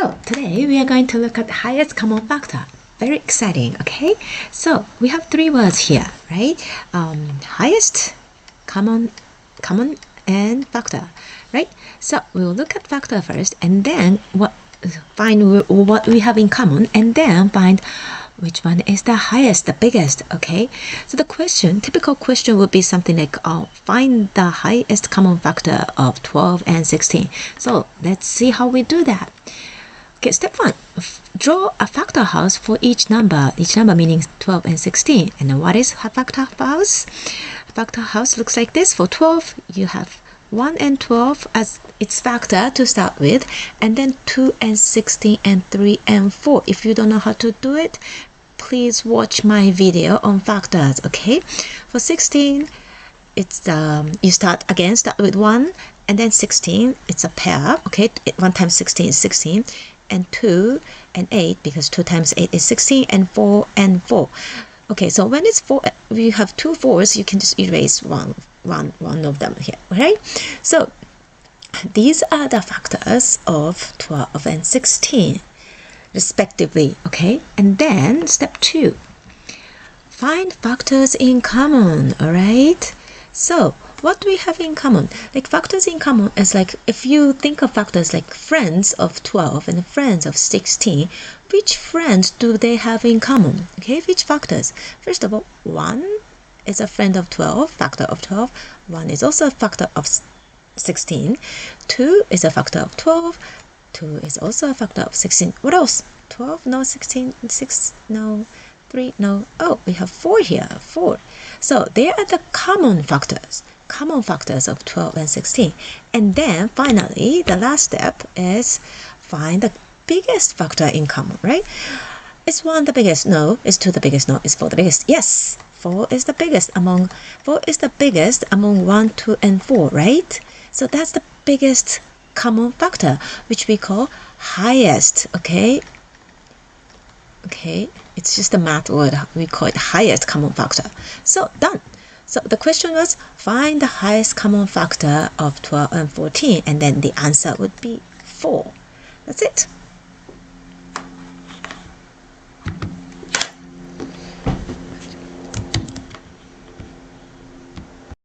So today we are going to look at the highest common factor. Very exciting, okay? So we have three words here, right? Highest, common, and factor, right? So we will look at factor first, and then find what we have in common, and then find which one is the highest, the biggest, okay? So the typical question would be something like, find the highest common factor of 12 and 16. So let's see how we do that. Okay, step 1, draw a factor house for each number meaning 12 and 16. And then what is a factor house? A factor house looks like this. For 12, you have 1 and 12 as its factor to start with, and then 2 and 16 and 3 and 4. If you don't know how to do it, please watch my video on factors, okay? For 16, it's you start with 1, and then 16, it's a pair, okay? 1 times 16 is 16, and 2 and 8, because 2 times 8 is 16, and 4 and 4. Okay, so when it's 4, we have 2 4s, you can just erase one of them here, right? So these are the factors of 12 and 16 respectively, okay? And then step 2, find factors in common, all right? So what do we have in common? Like factors in common is like, if you think of factors like friends of 12 and friends of 16, which friends do they have in common? Okay, which factors? First of all, 1 is a friend of 12, factor of 12. 1 is also a factor of 16. 2 is a factor of 12. 2 is also a factor of 16. What else? 12, no. 16, 6, no. 3, no. Oh, we have 4 here, 4. So they are the common factors of 12 and 16. And then finally, the last step is find the biggest factor in common, right? Is 1 the biggest? No. Is 2 the biggest? No. Is 4 the biggest? Yes. 4 is the biggest among 1, 2, and 4, right? So that's the biggest common factor, which we call highest, okay? Okay, it's just a math word. We call it highest common factor. So done. So the question was, find the highest common factor of 12 and 14, and then the answer would be 4. That's it.